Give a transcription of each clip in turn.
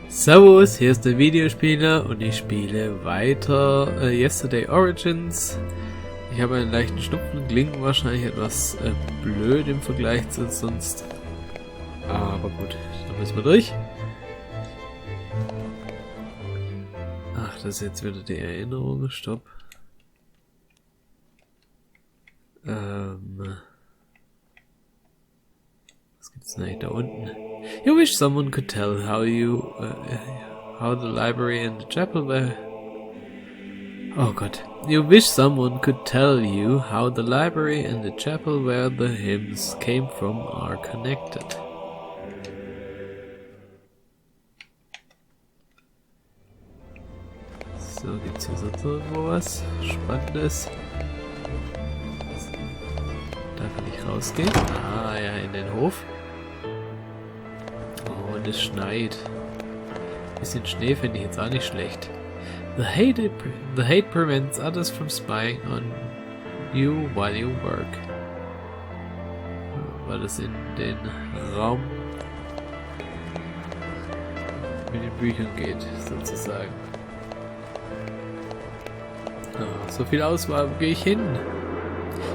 Servus, hier ist der Videospieler und ich spiele weiter Yesterday Origins. Ich habe einen leichten Schnupfen, klingt wahrscheinlich etwas blöd im Vergleich zu sonst. Aber gut, dann müssen wir durch. Ach, das ist jetzt wieder die Erinnerung, stopp. Was gibt's denn eigentlich da unten? You wish someone could tell how the library and the chapel were... Oh Gott. You wish someone could tell you how the library and the chapel where the hymns came from are connected. So, gibt's hier sonst irgendwo was Spannendes? Da kann ich rausgehen. Ah ja, in den Hof. Oh, und es schneit. Bisschen Schnee finde ich jetzt auch nicht schlecht. The hate prevents others from spying on you while you work. Weil es in den Raum mit den Büchern geht, sozusagen. Oh, so viel Auswahl, wo gehe ich hin?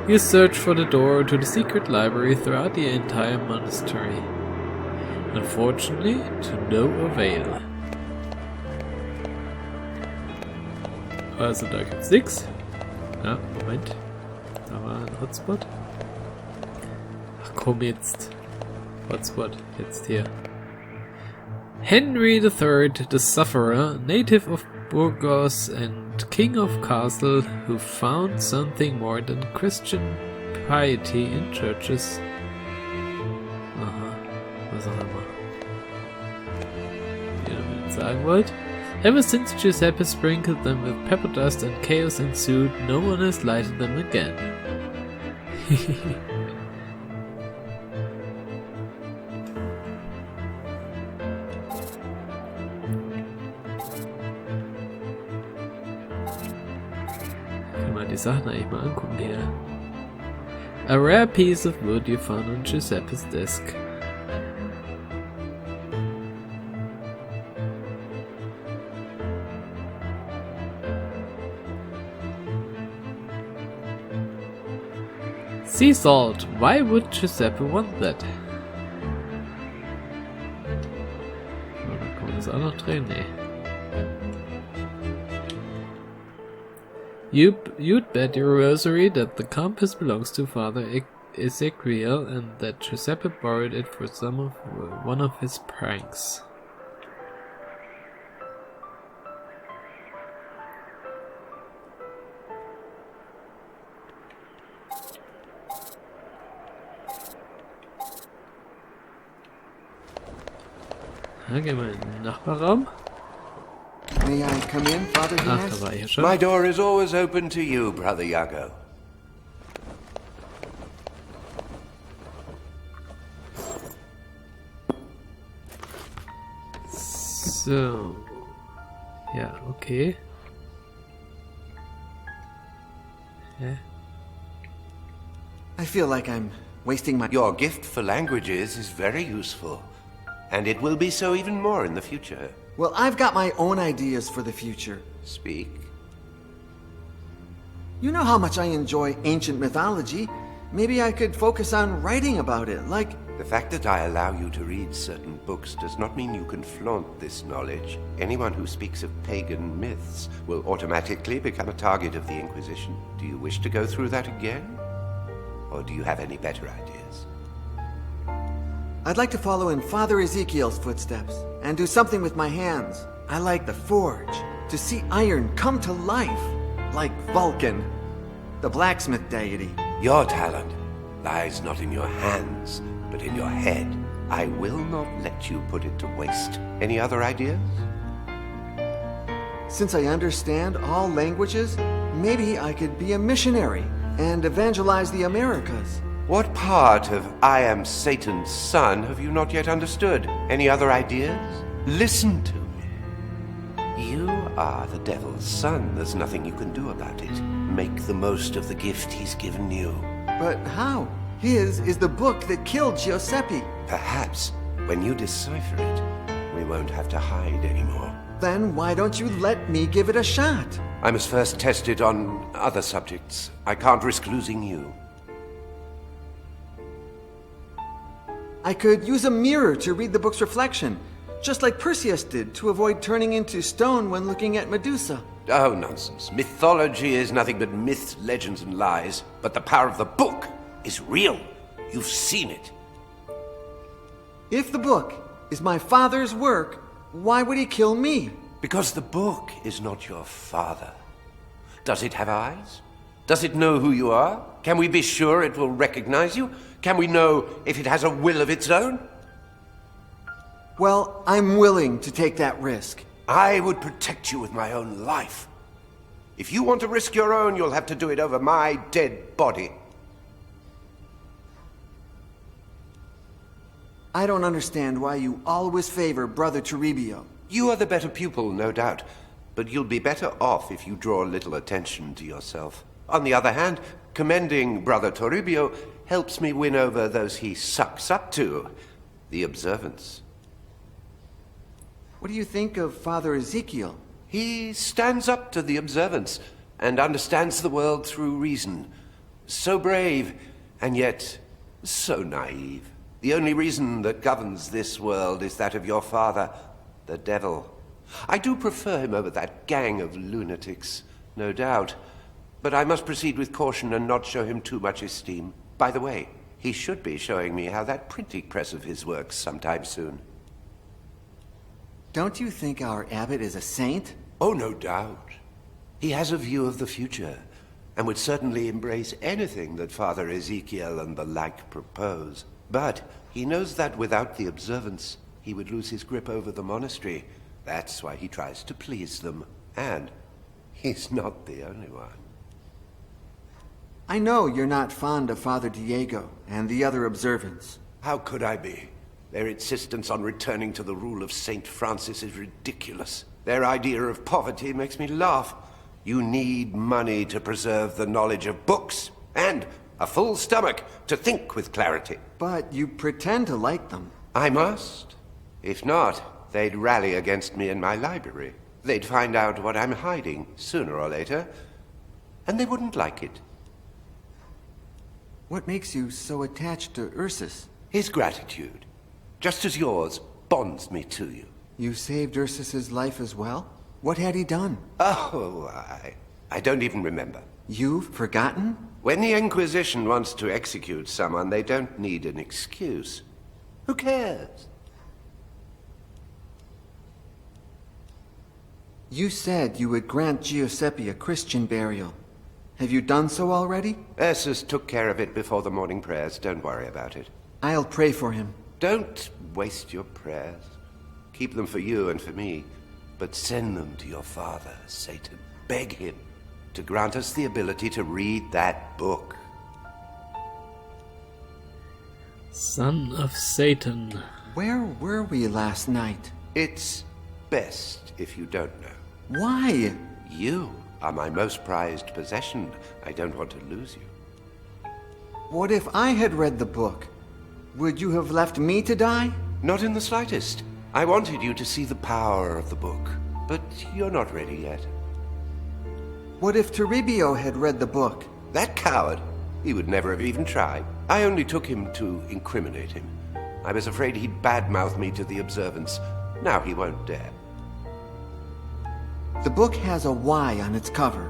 You search for the door to the secret library throughout the entire monastery. Unfortunately, to no avail. Also da gibt's nix. Ja, Moment. Da war ein Hotspot. Ach komm jetzt. Hotspot, jetzt hier. Henry III, the Sufferer, native of Burgos and king of castle, who found something more than Christian piety in churches. Aha, was auch immer. Wie ihr damit sagen wollt. Ever since Giuseppe sprinkled them with pepper dust and chaos ensued, no one has lighted them again. Kann man die Sachen eigentlich mal angucken hier. A rare piece of wood you found on Giuseppe's desk. Sea salt. Why would Giuseppe want that? Oh, da kann man das auch noch drehen? Nee. You'd bet your rosary that the compass belongs to Father Ezekiel and that Giuseppe borrowed it for one of his pranks. Ja, gehen wir in den Nachbarraum. May I come in, Father Ach, Diaz? da war ich ja schon. My door is always open to you, Brother Iago. So. Ja, okay. Hä? I feel like I'm wasting my... Your gift for languages is very useful, and it will be so even more in the future. Well, I've got my own ideas for the future. Speak. You know how much I enjoy ancient mythology. Maybe I could focus on writing about it, like... The fact that I allow you to read certain books does not mean you can flaunt this knowledge. Anyone who speaks of pagan myths will automatically become a target of the Inquisition. Do you wish to go through that again? Or do you have any better ideas? I'd like to follow in Father Ezekiel's footsteps and do something with my hands. I like the forge, to see iron come to life, like Vulcan, the blacksmith deity. Your talent lies not in your hands, but in your head. I will not let you put it to waste. Any other ideas? Since I understand all languages, maybe I could be a missionary and evangelize the Americas. What part of I am Satan's son have you not yet understood? Any other ideas? Listen to me. You are the devil's son. There's nothing you can do about it. Make the most of the gift he's given you. But how? His is the book that killed Giuseppe. Perhaps, when you decipher it, we won't have to hide anymore. Then why don't you let me give it a shot? I must first test it on other subjects. I can't risk losing you. I could use a mirror to read the book's reflection, just like Perseus did to avoid turning into stone when looking at Medusa. Oh, nonsense. Mythology is nothing but myths, legends, and lies. But the power of the book is real. You've seen it. If the book is my father's work, why would he kill me? Because the book is not your father. Does it have eyes? Does it know who you are? Can we be sure it will recognize you? Can we know if it has a will of its own? Well, I'm willing to take that risk. I would protect you with my own life. If you want to risk your own, you'll have to do it over my dead body. I don't understand why you always favor Brother Toribio. You are the better pupil, no doubt, but you'll be better off if you draw little attention to yourself. On the other hand, commending Brother Toribio helps me win over those he sucks up to, the observants. What do you think of Father Ezekiel? He stands up to the observants and understands the world through reason. So brave, and yet so naive. The only reason that governs this world is that of your father, the devil. I do prefer him over that gang of lunatics, no doubt. But I must proceed with caution and not show him too much esteem. By the way, he should be showing me how that printing press of his works sometime soon. Don't you think our abbot is a saint? Oh, no doubt. He has a view of the future, and would certainly embrace anything that Father Ezekiel and the like propose. But he knows that without the observance, he would lose his grip over the monastery. That's why he tries to please them. And he's not the only one. I know you're not fond of Father Diego and the other observants. How could I be? Their insistence on returning to the rule of St. Francis is ridiculous. Their idea of poverty makes me laugh. You need money to preserve the knowledge of books, and a full stomach to think with clarity. But you pretend to like them. I must. If not, they'd rally against me in my library. They'd find out what I'm hiding, sooner or later, and they wouldn't like it. What makes you so attached to Ursus? His gratitude, just as yours, bonds me to you. You saved Ursus's life as well? What had he done? Oh, I don't even remember. You've forgotten? When the Inquisition wants to execute someone, they don't need an excuse. Who cares? You said you would grant Giuseppe a Christian burial. Have you done so already? Ursus took care of it before the morning prayers. Don't worry about it. I'll pray for him. Don't waste your prayers. Keep them for you and for me. But send them to your father, Satan. Beg him to grant us the ability to read that book. Son of Satan. Where were we last night? It's best if you don't know. Why? You are my most prized possession. I don't want to lose you. What if I had read the book? Would you have left me to die? Not in the slightest. I wanted you to see the power of the book, but you're not ready yet. What if Toribio had read the book? That coward! He would never have even tried. I only took him to incriminate him. I was afraid he'd badmouth me to the observants. Now he won't dare. The book has a Y on its cover.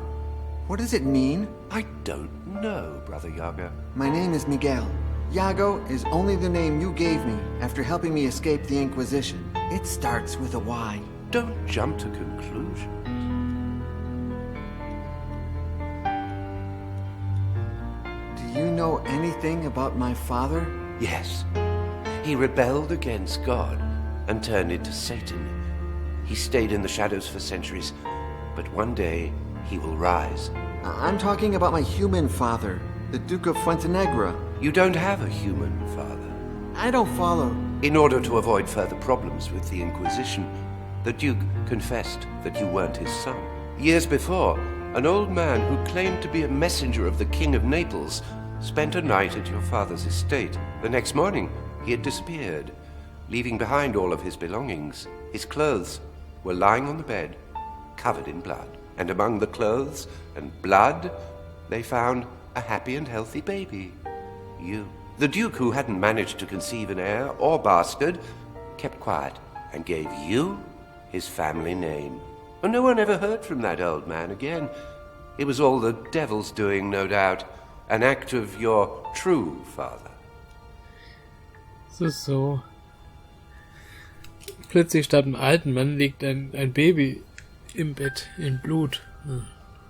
What does it mean? I don't know, Brother Iago. My name is Miguel. Iago is only the name you gave me after helping me escape the Inquisition. It starts with a Y. Don't jump to conclusions. Do you know anything about my father? Yes. He rebelled against God and turned into Satan. He stayed in the shadows for centuries, but one day he will rise. I'm talking about my human father, the Duke of Fuentenegra. You don't have a human father. I don't follow. In order to avoid further problems with the Inquisition, the Duke confessed that you weren't his son. Years before, an old man who claimed to be a messenger of the King of Naples spent a night at your father's estate. The next morning, he had disappeared. leaving behind all of his belongings. His clothes were lying on the bed, covered in blood. And among the clothes and blood, they found a happy and healthy baby. You. The Duke, who hadn't managed to conceive an heir or bastard, kept quiet and gave you his family name. And no one ever heard from that old man again. It was all the devil's doing, no doubt. An act of your true father. So. Plötzlich statt einem alten Mann liegt ein Baby im Bett in Blut.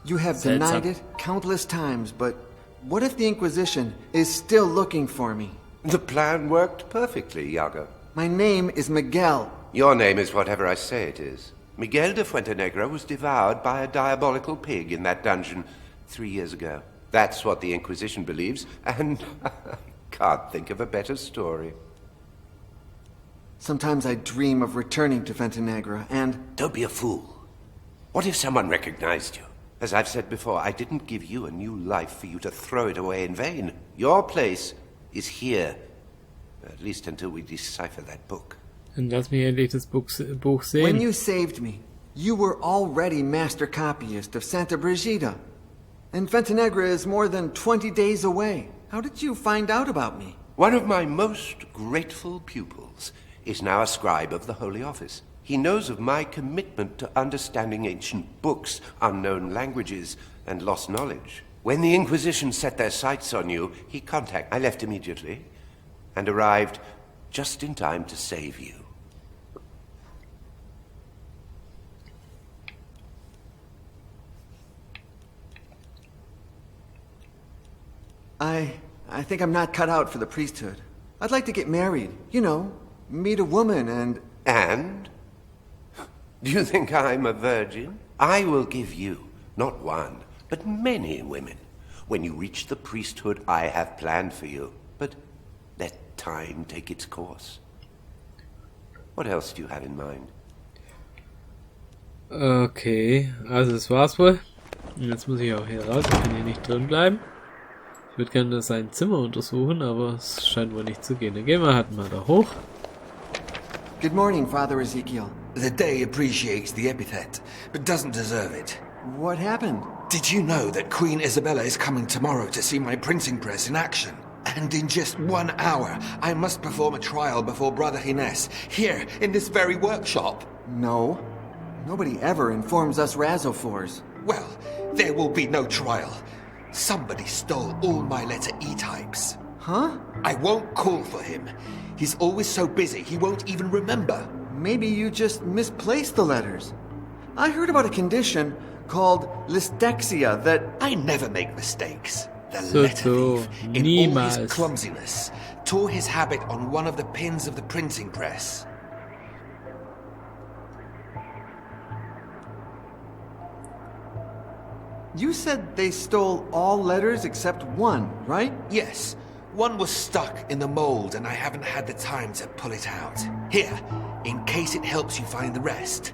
You have denied it countless times, but what if the Inquisition is still looking for me? The plan worked perfectly, Iago. My name is Miguel. Your name is whatever I say it is. Miguel de Fuentenegra was devoured by a diabolical pig in that dungeon 3 years ago. That's what the Inquisition believes, and I can't think of a better story. Sometimes I dream of returning to Fuentenegra, and... Don't be a fool. What if someone recognized you? As I've said before, I didn't give you a new life for you to throw it away in vain. Your place is here, at least until we decipher that book. Dann lass mich endlich das Buch sehen. When you saved me, you were already master copyist of Santa Brigida. And Fuentenegra is more than 20 days away. How did you find out about me? One of my most grateful pupils is now a scribe of the Holy Office. He knows of my commitment to understanding ancient books, unknown languages, and lost knowledge. When the Inquisition set their sights on you, he contacted. I left immediately and arrived just in time to save you. I think I'm not cut out for the priesthood. I'd like to get married, you know, meet a woman and... And? Do you think I'm a virgin? I will give you, not one, but many women. When you reach the priesthood I have planned for you. But let time take its course. What else do you have in mind? Okay, also das war's wohl. Und jetzt muss ich auch hier raus, ich kann hier nicht drin bleiben. Ich würde gerne sein Zimmer untersuchen, aber es scheint wohl nicht zu gehen. Dann gehen wir halt mal da hoch. Good morning, Father Ezekiel. The day appreciates the epithet, but doesn't deserve it. What happened? Did you know that Queen Isabella is coming tomorrow to see my printing press in action? And in just 1 hour, I must perform a trial before Brother Gines, here, in this very workshop. No. Nobody ever informs us Razzophores. Well, there will be no trial. Somebody stole all my letter E types. Huh? I won't call for him. He's always so busy, he won't even remember. Maybe you just misplaced the letters. I heard about a condition called lystexia that... I never make mistakes. The So, letter thief, in all his niemals. clumsiness, tore his habit on one of the pins of the printing press. You said they stole all letters except one, right? Yes, one was stuck in the mold and I haven't had the time to pull it out. Here, in case it helps you find the rest.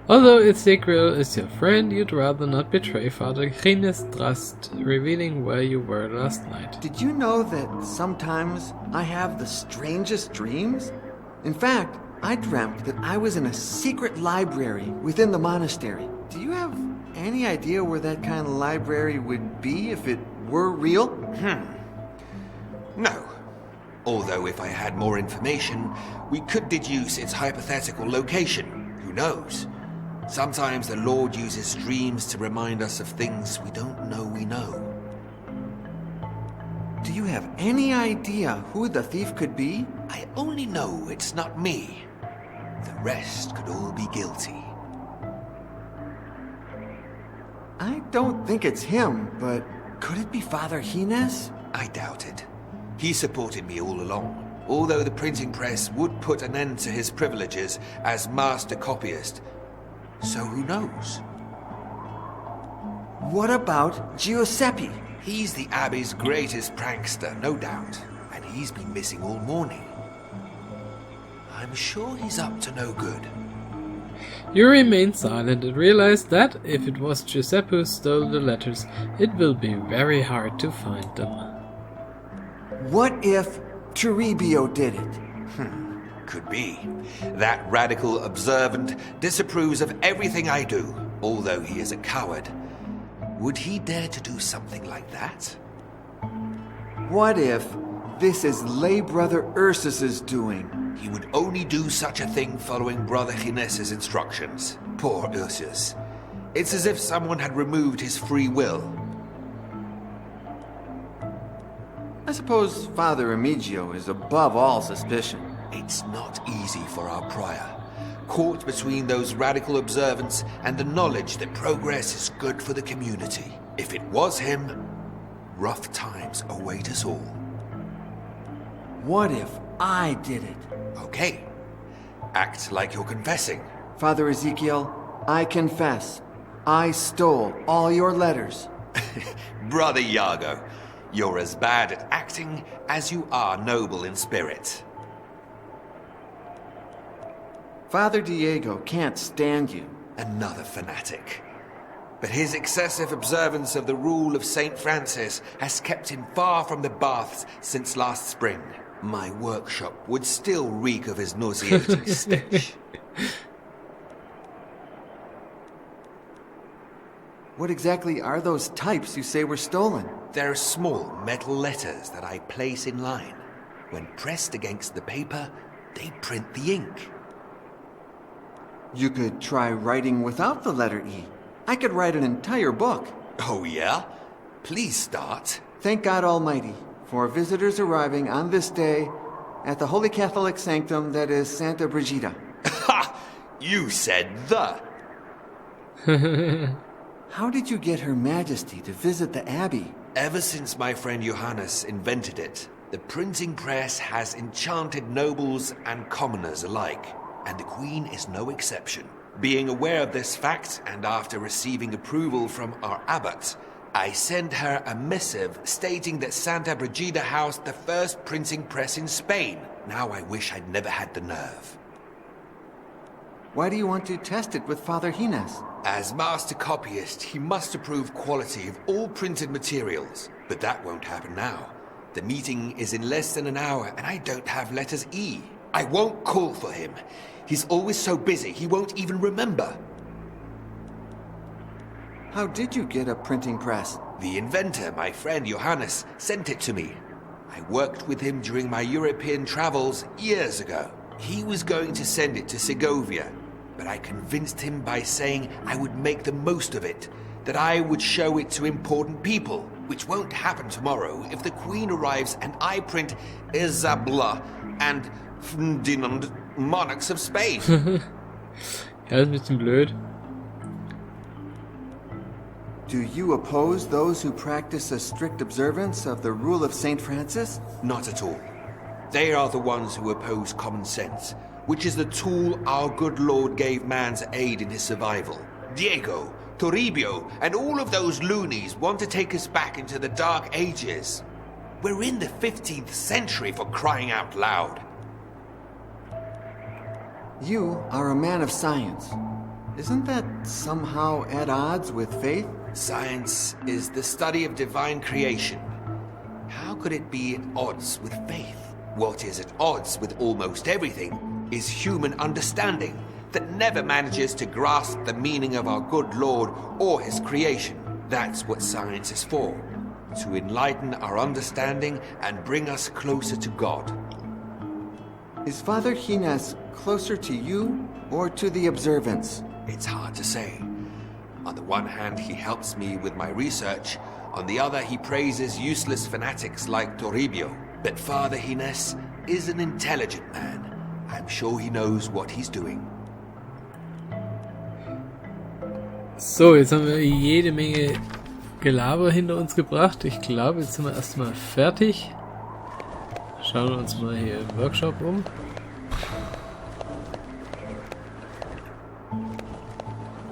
Although Ezekiel is your friend, you'd rather not betray Father Gines' trust, revealing where you were last night. Did you know that sometimes I have the strangest dreams? In fact, I dreamt that I was in a secret library within the monastery. Do you have any idea where that kind of library would be if it were real? No. Although if I had more information, we could deduce its hypothetical location. Who knows? Sometimes the Lord uses dreams to remind us of things we don't know we know. Do you have any idea who the thief could be? I only know it's not me. The rest could all be guilty. I don't think it's him, but could it be Father Gines? I doubt it. He supported me all along, although the printing press would put an end to his privileges as master copyist. So who knows? What about Giuseppe? He's the Abbey's greatest prankster, no doubt, and he's been missing all morning. I'm sure he's up to no good. You remain silent and realize that if it was Giuseppe who stole the letters, it will be very hard to find them. What if Toribio did it? Could be. That radical observant disapproves of everything I do, although he is a coward. Would he dare to do something like that? What if this is lay brother Ursus's doing? He would only do such a thing following Brother Gines's instructions. Poor Ursus. It's as if someone had removed his free will. I suppose Father Remigio is above all suspicion. It's not easy for our prior, caught between those radical observants and the knowledge that progress is good for the community. If it was him, rough times await us all. What if I did it? Okay. Act like you're confessing. Father Ezekiel, I confess. I stole all your letters. Brother Iago, you're as bad at acting as you are noble in spirit. Father Diego can't stand you. Another fanatic. But his excessive observance of the rule of St. Francis has kept him far from the baths since last spring. My workshop would still reek of his nauseating stench. What exactly are those types you say were stolen? They're small metal letters that I place in line. When pressed against the paper, they print the ink. You could try writing without the letter E. I could write an entire book. Oh yeah? Please start. Thank God Almighty for visitors arriving on this day at the Holy Catholic Sanctum that is Santa Brigida. Ha! You said the. How did you get Her Majesty to visit the Abbey? Ever since my friend Johannes invented it, the printing press has enchanted nobles and commoners alike, and the Queen is no exception. Being aware of this fact, and after receiving approval from our abbot, I send her a missive stating that Santa Brigida housed the first printing press in Spain. Now I wish I'd never had the nerve. Why do you want to test it with Father Gines? As master copyist, he must approve quality of all printed materials. But that won't happen now. The meeting is in less than an hour, and I don't have letters E. I won't call for him. He's always so busy, he won't even remember. How did you get a printing press? The inventor, my friend Johannes, sent it to me. I worked with him during my European travels years ago. He was going to send it to Segovia, but I convinced him by saying I would make the most of it, that I would show it to important people, which won't happen tomorrow if the Queen arrives and I print Isabella and Ferdinand, monarchs of Spain. Ja, ist ein bisschen blöd. Do you oppose those who practice a strict observance of the rule of St. Francis? Not at all. They are the ones who oppose common sense, which is the tool our good Lord gave man to aid in his survival. Diego, Toribio, and all of those loonies want to take us back into the Dark Ages. We're in the 15th century, for crying out loud. You are a man of science. Isn't that somehow at odds with faith? Science is the study of divine creation. How could it be at odds with faith? What is at odds with almost everything is human understanding that never manages to grasp the meaning of our good Lord or his creation. That's what science is for, to enlighten our understanding and bring us closer to God. Is Father Gines closer to you or to the observance? It's hard to say. On the one hand, he helps me with my research. On the other, he praises useless fanatics like Toribio. But Father Gines is an intelligent man. I'm sure he knows what he's doing. So, jetzt haben wir jede Menge Gelaber hinter uns gebracht. Ich glaube, jetzt sind wir erstmal fertig. Schauen wir uns mal hier im Workshop um.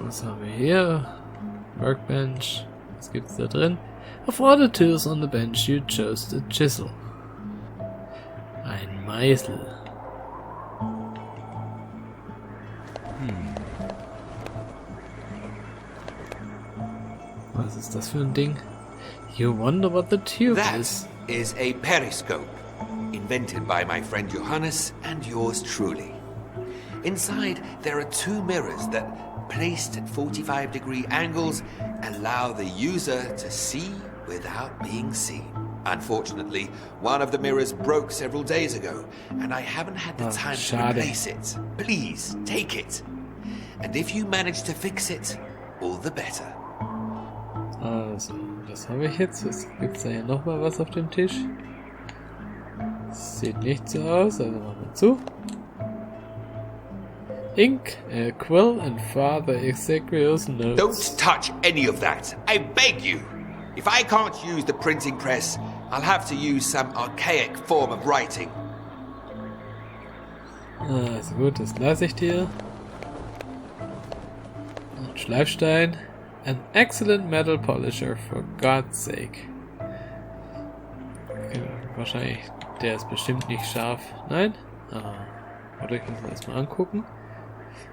Was haben wir hier? Workbench. Was gibt's da drin? Of all the tools on the bench, you chose the chisel. Ein Meißel. Was ist das für ein Ding? You wonder what the tube That is. is a periscope, invented by my friend Johannes and yours truly. Inside, there are two mirrors that, placed at 45-degree angles, allow the user to see without being seen. Unfortunately, one of the mirrors broke several days ago, and I haven't had the time to schade. replace it. Please, take it. And if you manage to fix it, all the better. Also, das habe ich jetzt. Gibt es da hier nochmal was auf dem Tisch? Sieht nicht so aus, also machen wir zu. Ink, a quill and Father Ezekiel's notes. Don't touch any of that. I beg you. If I can't use the printing press, I'll have to use some archaic form of writing. Also gut, das lasse ich dir. Ein Schleifstein. An excellent metal polisher, for God's sake. Okay, wahrscheinlich, der ist bestimmt nicht scharf. Nein? Aha. Oder ich muss das mal angucken.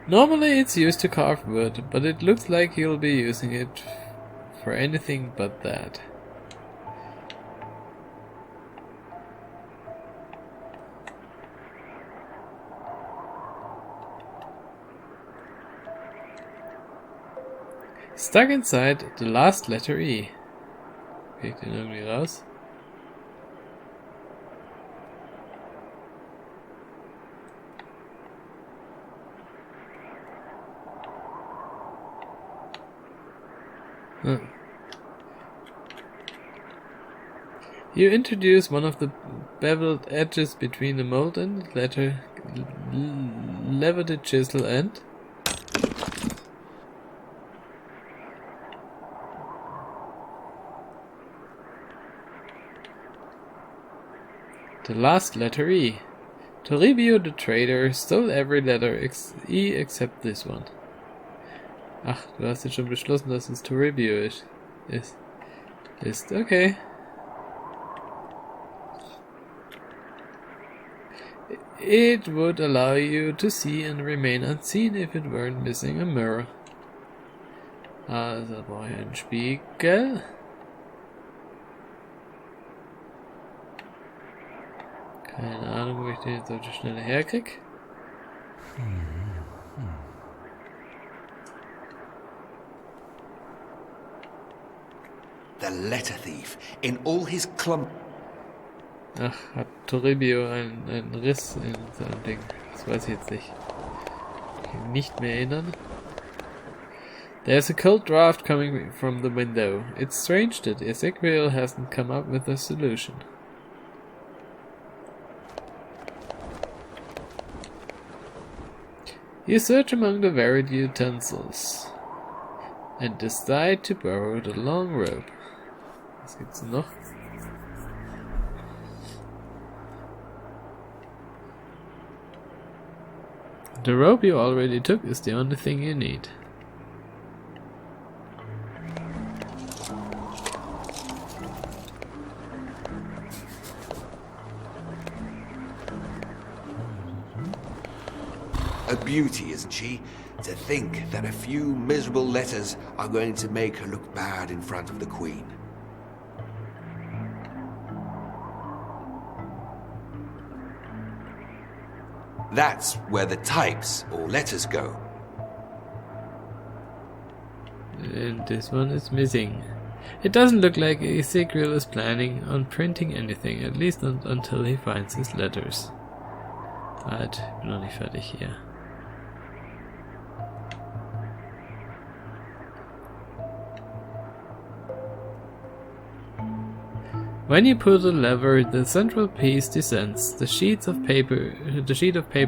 Normally it's used to carve wood, but it looks like you'll be using it for anything but that. Stuck inside the last letter E. Krieg ich den irgendwie raus? You introduce one of the beveled edges between the mold and the letter, lever the chisel and... the last letter E. Toribio the trader stole every letter E except this one. Ach, du hast jetzt schon beschlossen, dass es Toribio ist. Okay. It would allow you to see and remain unseen if it weren't missing a mirror. Also brauche ich einen Spiegel. Keine Ahnung, wo ich den jetzt so schnell herkrieg. The letter thief, in all his clump... Ach, hat Toribio einen Riss in seinem Ding? Das weiß ich jetzt nicht. Ich kann mich nicht mehr erinnern. There's a cold draft coming from the window. It's strange that Ezekiel hasn't come up with a solution. You search among the varied utensils and decide to borrow the long rope. Was gibt's noch? The rope you already took is the only thing you need. A beauty, isn't she? To think that a few miserable letters are going to make her look bad in front of the Queen. That's where the types or letters go. And this one is missing. It doesn't look like Ezekiel is planning on printing anything, at least not until he finds his letters. Halt, ich bin noch nicht fertig hier. When you pull the lever, the central piece descends. The sheet of paper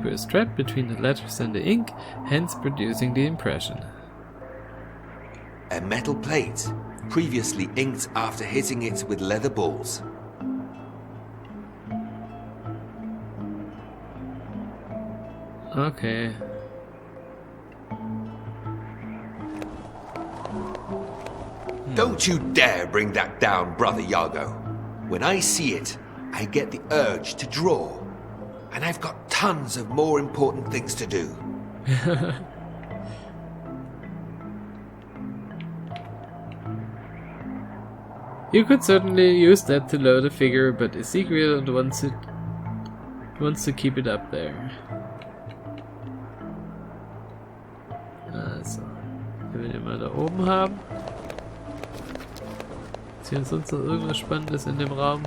is trapped between the letters and the ink, hence producing the impression. A metal plate, previously inked after hitting it with leather balls. Okay. Don't you dare bring that down, Brother Yago. When I see it, I get the urge to draw. And I've got tons of more important things to do. You could certainly use that to load a figure, but Ezekiel wants to keep it up there. Also, wir will den mal da oben haben. Ist hier sonst noch irgendwas Spannendes in dem Raum?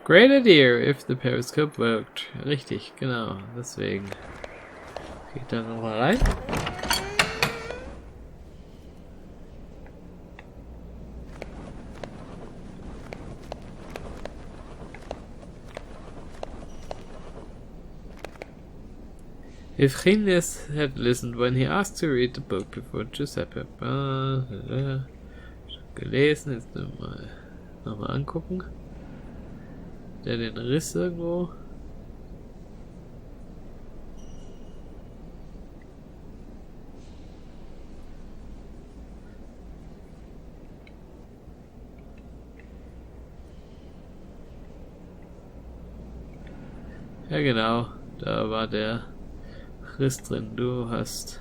Great idea if the periscope worked. Richtig, genau, deswegen. Geht da nochmal rein. If Genius had listened when he asked to read the book before Giuseppe. Schon gelesen, jetzt nochmal angucken. Der den Riss irgendwo. Ja genau, da war der Riss drin. Du hast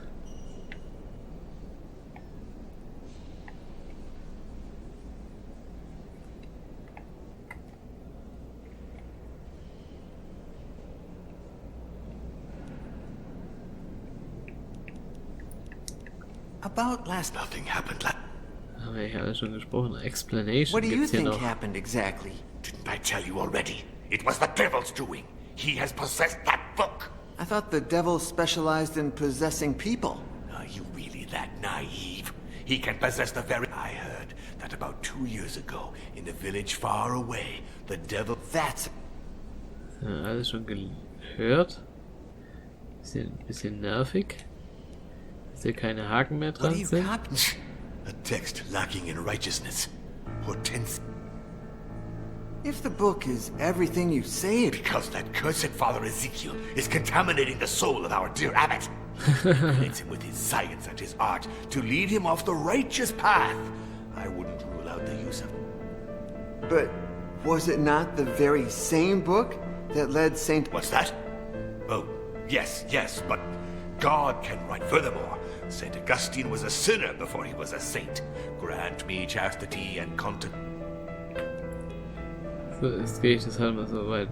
About last... Nothing happened last... haben wir ja alle schon gesprochen. Explanation What do you gibt's hier think noch. happened exactly? Didn't I tell you already? It was the devil's doing. He has possessed that book. I thought the devil specialized in possessing people. Are you really that naive? He can possess the very... I heard that about 2 years ago, in a village far away, the devil... That's... Ja, alles schon gehört. Bisschen nervig. Dass hier keine Haken mehr What dran do you sind. copy? A text lacking in righteousness. Hortense... If the book is everything you say it... Because that cursed Father Ezekiel is contaminating the soul of our dear abbot. Connects him with his science and his art to lead him off the righteous path. I wouldn't rule out the use of... But was it not the very same book that led Saint... What's that? Oh, yes, but God can write. Furthermore, St. Augustine was a sinner before he was a saint. Grant me chastity and content... So, jetzt gehe ich das halt mal so weit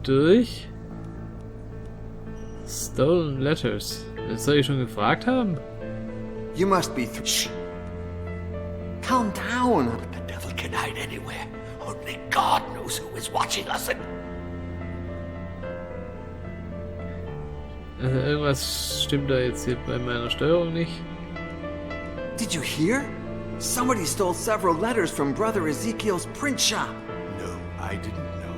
durch. Stolen Letters. Das soll ich schon gefragt haben? You must be... Shh! Calm down! The devil can hide anywhere. Only God knows who is watching us and... Also irgendwas stimmt da jetzt hier bei meiner Steuerung nicht. Did you hear? Somebody stole several letters from Brother Ezekiel's print shop. No, I didn't know.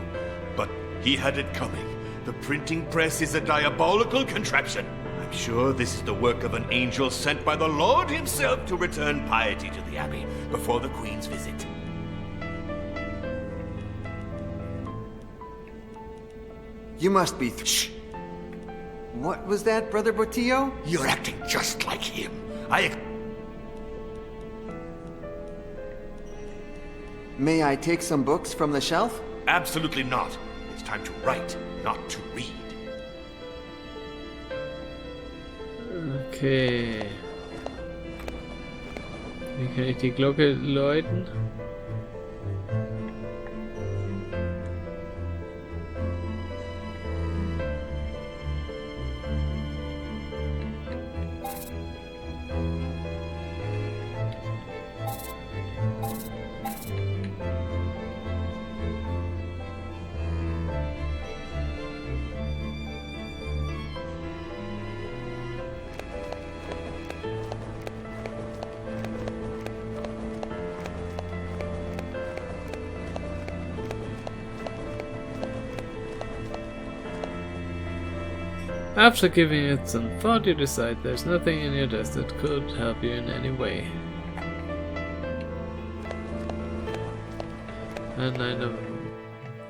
But he had it coming. The printing press is a diabolical contraption. I'm sure this is the work of an angel sent by the Lord himself to return piety to the Abbey before the Queen's visit. You must be... Shh! What was that, Brother Botillo? You're acting just like him. May I take some books from the shelf? Absolutely not. It's time to write, not to read. Okay. Wie kann ich die Glocke läuten? After giving it some thought, you decide there's nothing in your desk that could help you in any way. Nein, da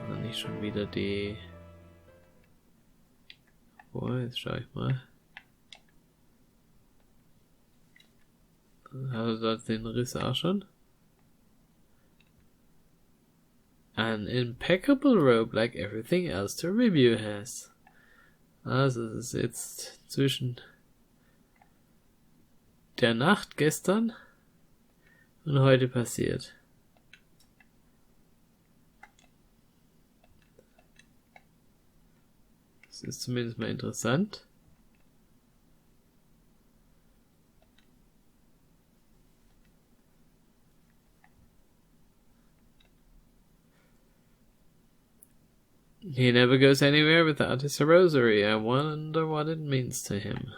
war nicht schon wieder die... Oh, jetzt schau ich mal. Hat er den Riss auch schon? An impeccable robe like everything else to review has. Also es ist jetzt zwischen der Nacht gestern und heute passiert. Das ist zumindest mal interessant. He never goes anywhere without his rosary. I wonder what it means to him.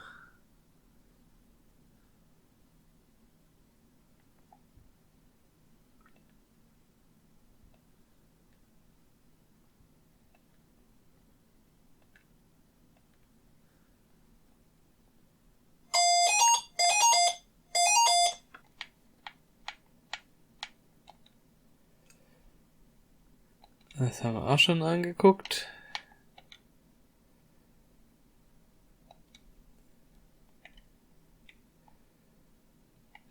Das haben wir auch schon angeguckt.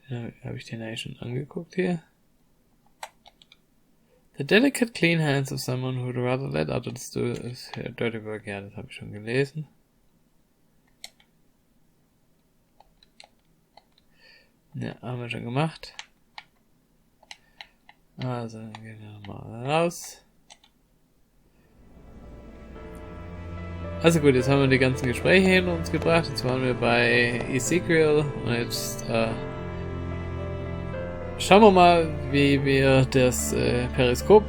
Ja, habe ich den eigentlich schon angeguckt hier? The delicate clean hands of someone who'd rather let others do his dirty work. Ja, das habe ich schon gelesen. Ja, haben wir schon gemacht. Also, dann gehen wir mal raus. Also gut, jetzt haben wir die ganzen Gespräche hinter uns gebracht. Jetzt waren wir bei Ezekiel und jetzt schauen wir mal, wie wir das Periskop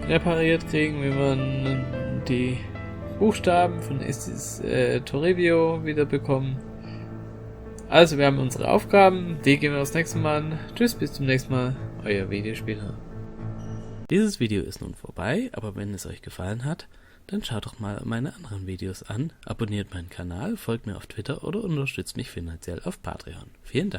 repariert kriegen, wie wir die Buchstaben von Estis Toribio wieder bekommen. Also wir haben unsere Aufgaben, die gehen wir das nächste Mal an. Tschüss, bis zum nächsten Mal, euer Videospieler. Dieses Video ist nun vorbei, aber wenn es euch gefallen hat, dann schaut doch mal meine anderen Videos an, abonniert meinen Kanal, folgt mir auf Twitter oder unterstützt mich finanziell auf Patreon. Vielen Dank.